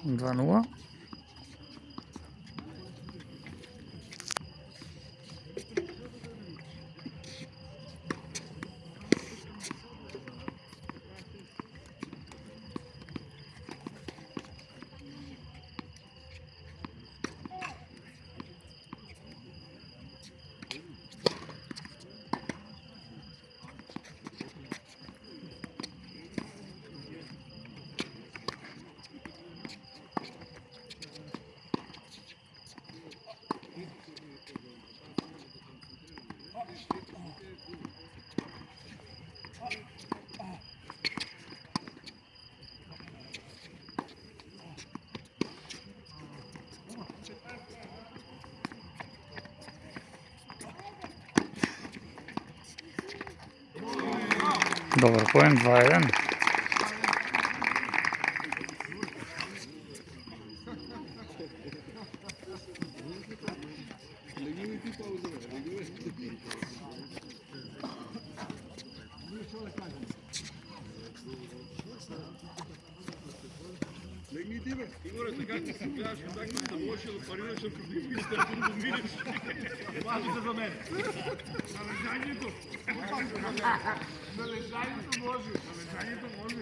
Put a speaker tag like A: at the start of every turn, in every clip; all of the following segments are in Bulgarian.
A: 2-0. Добър поем, 2-1.
B: Игоре, така че се гледаш, да можеш да парираш, ако не да умираш. Важно за мен. Належанието. Належанието може. Належанието може.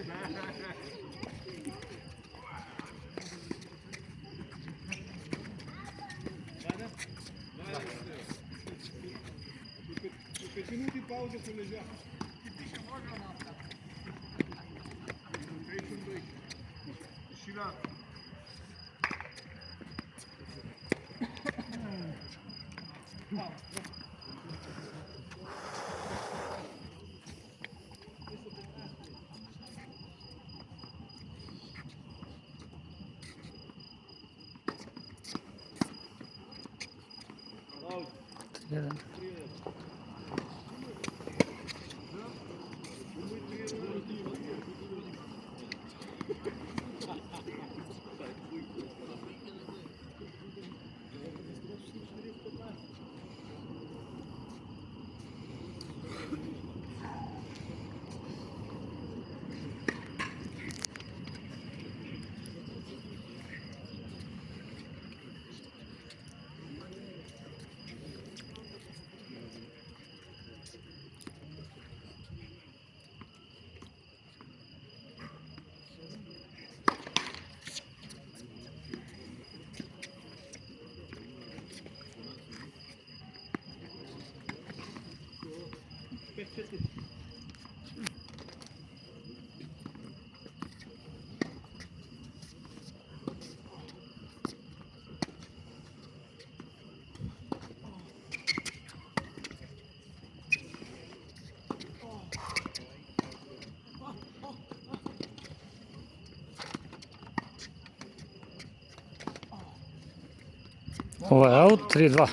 B: Пети минути пауза се лежа. Тишина.
A: Това е аут, 3-2.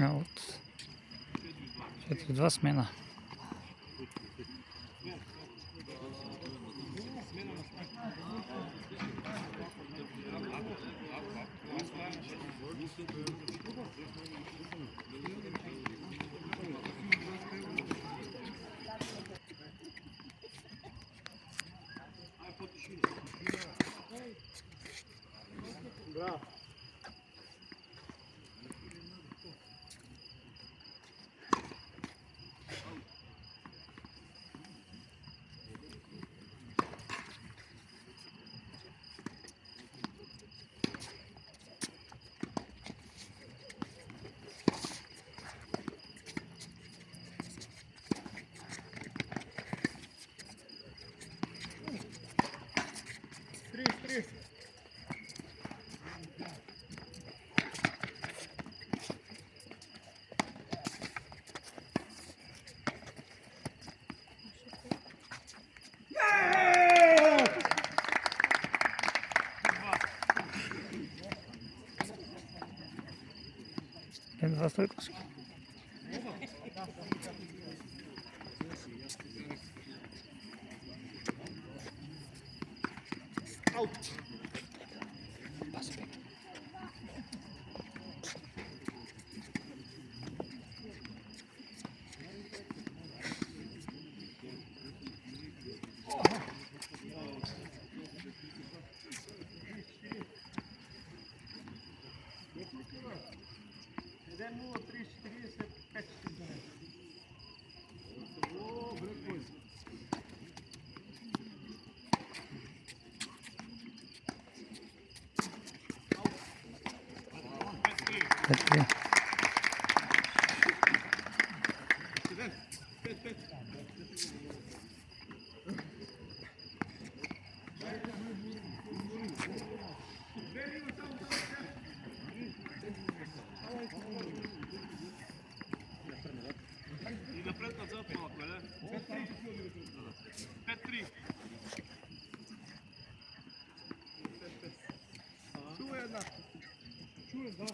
A: Аут. 4-2 смена.
B: Браво. Три.
A: 5-2 Stojkovski. Пет-три.
B: И напред назад малко, не? 5-3. Чува една. Чува два.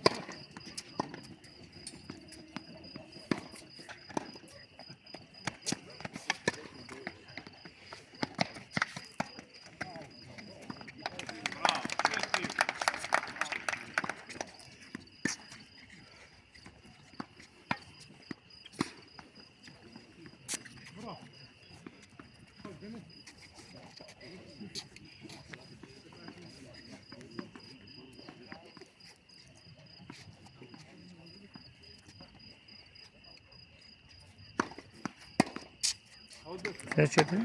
A: Шест-четири.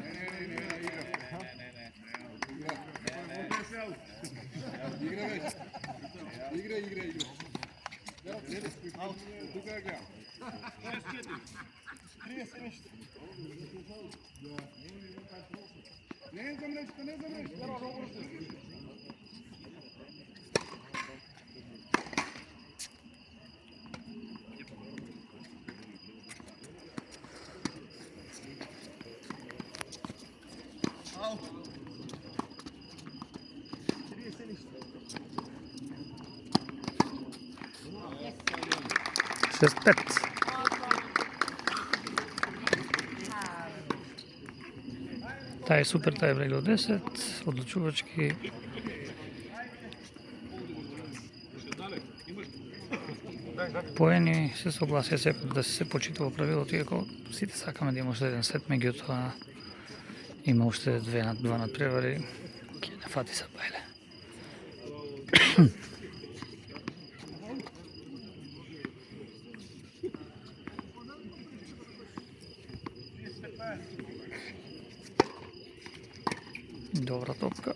B: Игра. Тук е гледам. 6-4. Не за мрежата.
A: Шест-пет. Taj je super, taj je breg od 10, odlučuvački. Поени се согласија сепак да се почитува правилото, иако сите сакаме да има уште еден сет, меѓутоа има уште 2 надпревари, ќе не фати са бајле. Добра топка.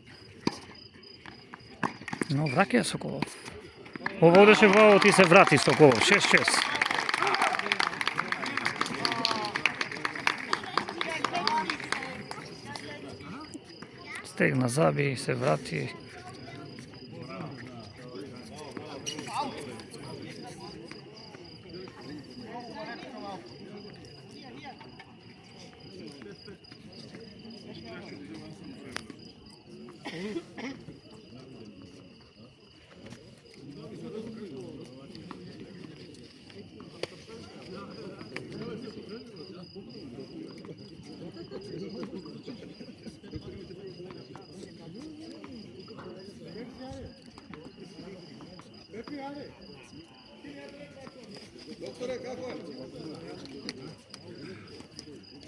A: Но враќа Соколов. Ова одеше во аут и се врати Соколов. 6-6. Стегна заби, се врати.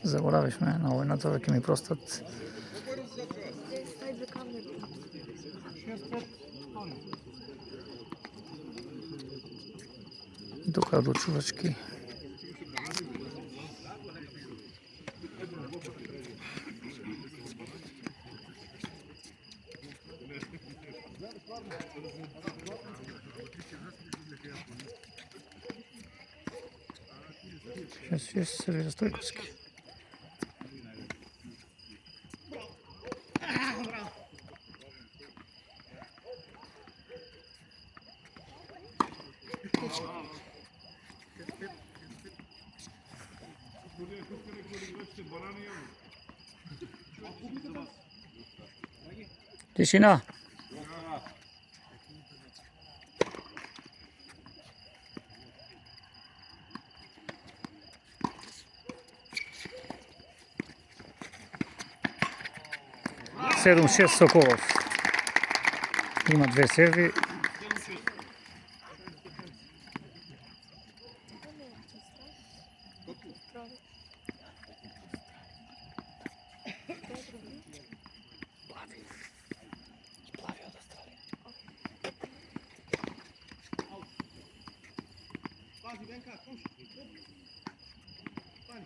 A: Заборавиш ме на војната, веќе ми простат. И тука е одлучувачки. Шест сервира Стојковски. Тишина. 7-6 Sokolov. Има 2 серви.
B: Pazi, vem cá, puxa. Vai.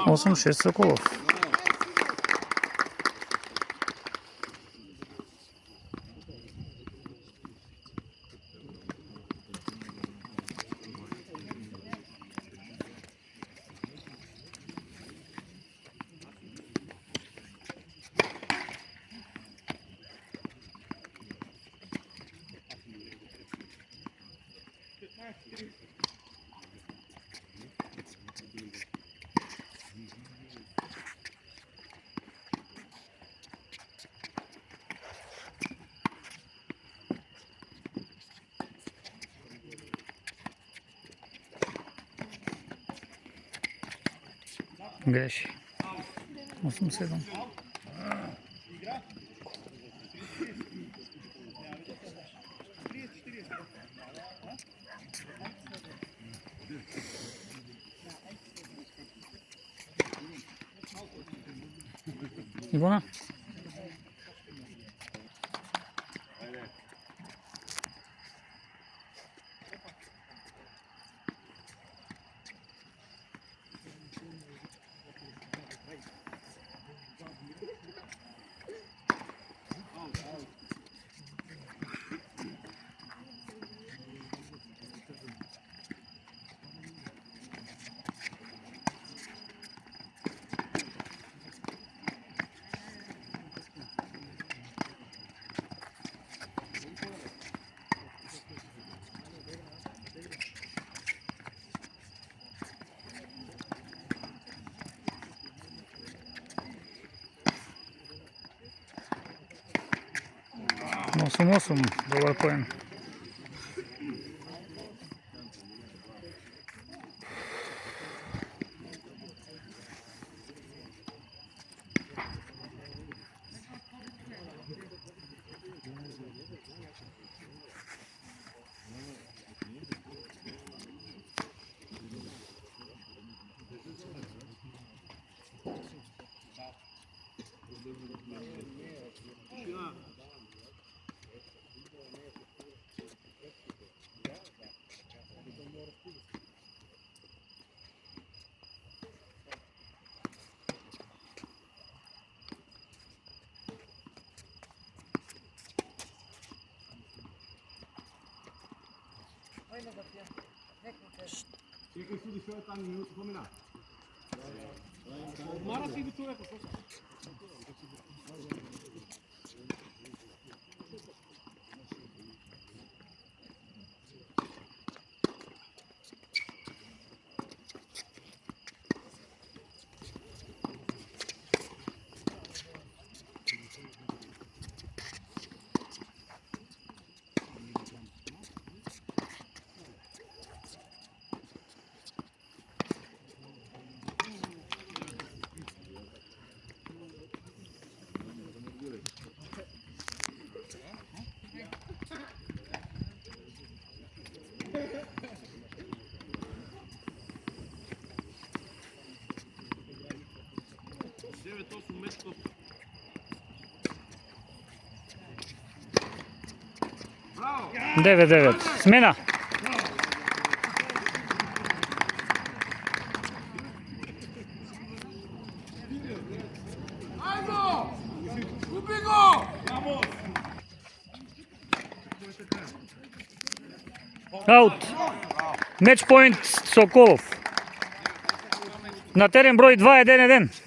A: 8-6 Соколов. Греши. 8-7. Ивона? Осем, добър поем.
B: Чекай суди ще там минута помина. Мара си го човека. Браво!
A: 9-9. Смена.
B: Айде! Купи го!
A: Аут. Меч поинт Соколов. На терен брой 2-1-1.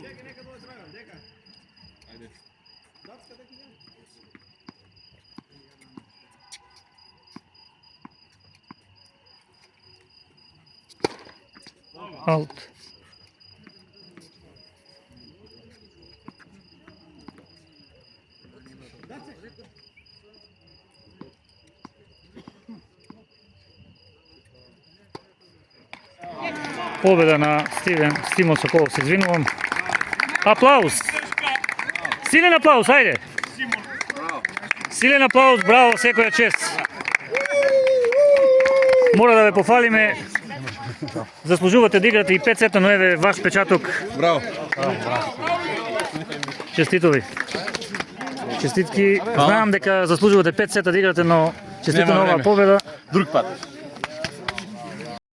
B: Нека да
A: Аут. Победа на Стимон Соколов, се извинувам. Аплауз! Силен аплауз, ајде! Силен аплауз, браво, секоја чест! Мора да ве пофалиме. Заслужувате да играте и 5 сета, но еве ваш печаток.
C: Браво.
A: Честитови. Честитки. Знам дека заслужувате 5 сета да играте, но честито на оваа победа.
C: Друг пат.